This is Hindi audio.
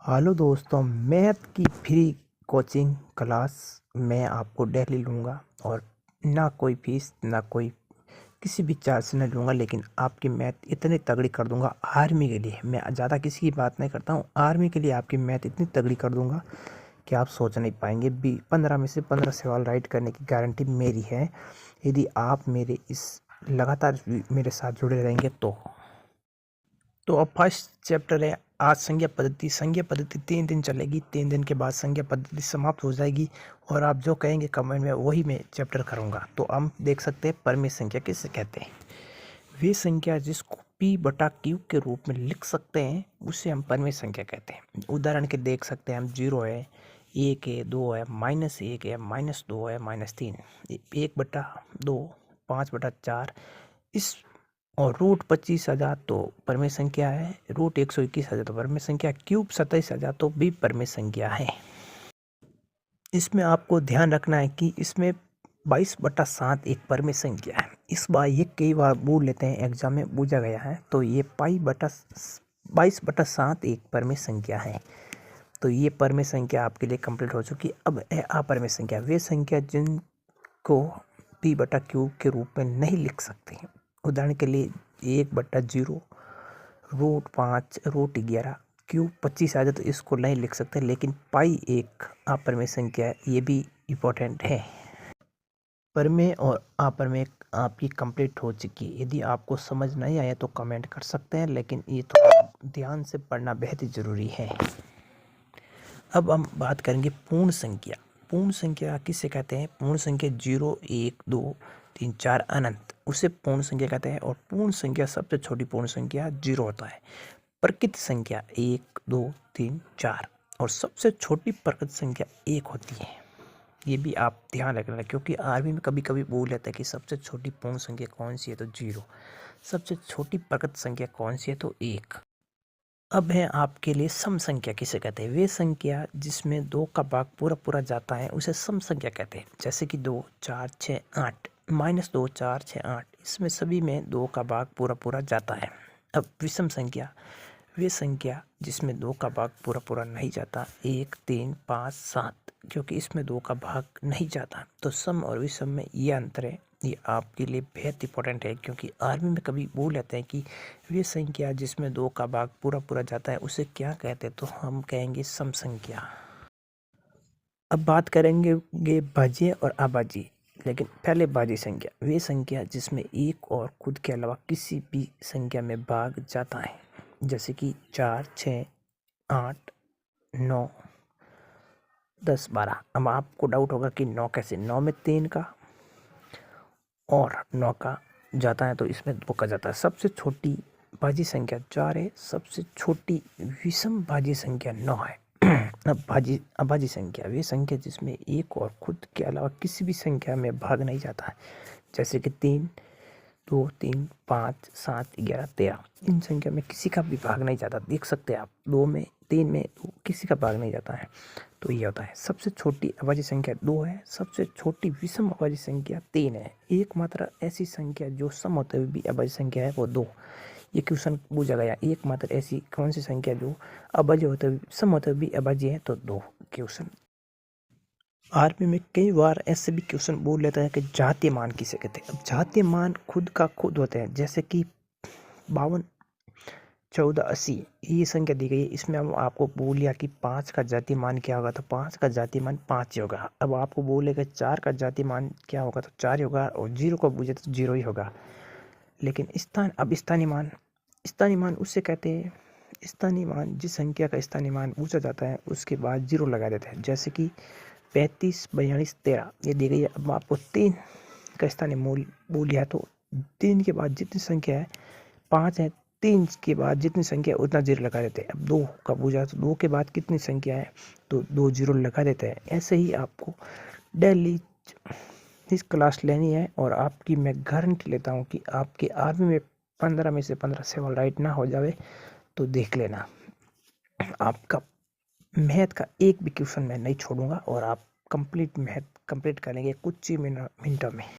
हेलो दोस्तों, मैथ की फ्री कोचिंग क्लास मैं आपको डेली लूँगा और ना कोई फीस ना कोई किसी भी चार्ज से नहीं लूँगा। लेकिन आपकी मैथ इतनी तगड़ी कर दूँगा आर्मी के लिए। मैं ज़्यादा किसी की बात नहीं करता हूँ, आर्मी के लिए आपकी मैथ इतनी तगड़ी कर दूँगा कि आप सोच नहीं पाएंगे। 15 में से 15 सवाल राइट करने की गारंटी मेरी है, यदि आप मेरे इस लगातार मेरे साथ जुड़े रहेंगे तो अब फर्स्ट चैप्टर है आज संज्ञा पद्धति। संज्ञा पद्धति 3 दिन चलेगी, 3 दिन के बाद संज्ञा पद्धति समाप्त हो जाएगी और आप जो कहेंगे कमेंट में वही मैं चैप्टर करूंगा। तो हम देख सकते हैं परमेय संख्या किसे कहते हैं। वे संख्या जिसको p बटा q के रूप में लिख सकते हैं उसे हम परमेय संख्या कहते हैं। उदाहरण के देख सकते हैं हम 0 है, 1 है, 2 है, -1 है, -2 है, -3, 1/2, 5/4 इस और रूट 25,000 तो परमेय संख्या है, रूट 121,000 तो परमेय संख्या, क्यूब 27,000 तो भी परमेय संख्या है। इसमें आपको ध्यान रखना है कि इसमें 22/7 एक परमेय संख्या है। इस बार ये कई बार पूछ लेते हैं, एग्जाम में पूछा गया है, तो ये 22/7 एक परमेय संख्या है। तो ये परमेय संख्या आपके लिए कंप्लीट हो चुकी। अब है अपरमेय संख्या। वे संख्या जिनको p/q के रूप में नहीं लिख सकते हैं। उदाहरण के लिए 1/0, रूट 5, रूट 11, क्यूब 25 आ जाए तो इसको नहीं लिख सकते। लेकिन पाई एक अपरमेय संख्या है, ये भी इम्पोर्टेंट है। परमेय और अपरमेय आपकी कंप्लीट हो चुकी है। यदि आपको समझ नहीं आया तो कमेंट कर सकते हैं, लेकिन ये थोड़ा ध्यान से पढ़ना बेहद ही ज़रूरी है। अब हम बात करेंगे पूर्ण संख्या। पूर्ण संख्या किसे कहते हैं? पूर्ण संख्या 0, 1, 2, 3, 4 अनंत, उसे पूर्ण संख्या कहते हैं। और पूर्ण संख्या सबसे छोटी पूर्ण संख्या 0 होता है। प्रकृत संख्या 1, 2, 3, 4 और सबसे छोटी प्रकृत संख्या 1 होती है। ये भी आप ध्यान रखना, क्योंकि आर्मी में कभी कभी बोल लेता है कि सबसे छोटी पूर्ण संख्या कौन सी है तो 0, सबसे छोटी प्रकृत संख्या कौन सी है तो 1। अब है आपके लिए सम संख्या किसे कहते हैं? वे संख्या जिसमें 2 का भाग पूरा पूरा जाता है उसे सम संख्या कहते हैं। जैसे कि 2, 4, 6, 8, -2, 4, 6, 8, इसमें सभी में 2 का भाग पूरा पूरा जाता है। अब विषम संख्या, वे संख्या जिसमें 2 का भाग पूरा पूरा नहीं जाता, 1, 3, 5, 7, क्योंकि इसमें 2 का भाग नहीं जाता। तो सम और विषम में ये अंतर है। ये आपके लिए बेहद इंपॉर्टेंट है, क्योंकि आर्मी में कभी बोल लेते हैं कि वे संख्या जिसमें 2 का भाग पूरा पूरा जाता है उसे क्या कहते हैं, तो हम कहेंगे सम संख्या। अब बात करेंगे भाज्य और अभाज्य, लेकिन पहले भाज्य संख्या। वे संख्या जिसमें एक और खुद के अलावा किसी भी संख्या में भाग जाता है, जैसे कि 4, 6, 8, 9, 10, 12। अब आपको डाउट होगा कि 9 कैसे? 9 में 3 का और 9 का जाता है तो इसमें 2 का जाता है। सबसे छोटी भाज्य संख्या 4 है, सबसे छोटी विषम भाज्य संख्या 9 है। अब अभाज्य संख्या, वे संख्या जिसमें एक और खुद के अलावा किसी भी संख्या में भाग नहीं जाता है, जैसे कि 3, 2, 3, 5, 7, 11, 13। इन संख्या में किसी का भी भाग नहीं जाता। देख सकते हैं आप, 2 में, 3 में किसी का भाग नहीं जाता है, तो ये होता है। सबसे छोटी अभाज्य संख्या 2 है, सबसे छोटी विषम अभाज्य संख्या 3 है। एकमात्र ऐसी संख्या जो सम होते हुए भी अभाज्य संख्या है वो 2। ये क्वेश्चन पूछा गया, एकमात्र ऐसी कौन सी संख्या जो अभाज्य होते हुए सम होते हुए भी अभाज्य है, तो 2 क्वेश्चन। आर्मी में कई बार ऐसे भी क्वेश्चन बोल लेता है कि जातीय मान किसे कहते हैं। अब जातीय मान खुद का खुद होते हैं, जैसे कि 52, 14, 80 ये संख्या दी गई है। इसमें हम आपको बोल लिया कि 5 का जातीय मान क्या होगा, तो 5 का जातीय मान 5 ही होगा। अब आपको बोलेगा 4 का जातीय मान क्या होगा, तो 4 ही होगा। और 0 को पूछे तो 0 ही होगा। लेकिन स्थानीय मान उससे कहते हैं, स्थानीय मान जिस संख्या का स्थानीय मान पूछा जाता है उसके बाद 0 लगा देते हैं। जैसे कि 35, 42, 13 ये दी गई है। अब आपको 3 का स्थानीय मूल्य बोल लिया, तो 3 के बाद जितनी संख्या है 5 है, 3 के बाद जितनी संख्या है उतना 0 लगा देते हैं। अब 2 का पूछा तो 2 के बाद कितनी संख्या है, तो 2 0 लगा देते हैं। ऐसे ही आपको डेली इस क्लास लेनी है, और आपकी मैं गारंटी लेता हूँ कि आपके आर्मी में 15 में से 15 सवाल राइट ना हो जावे तो देख लेना, आपका मैथ का एक भी क्वेश्चन मैं नहीं छोड़ूंगा और आप कंप्लीट मैथ कंप्लीट करेंगे कुछ ही मिनटों में।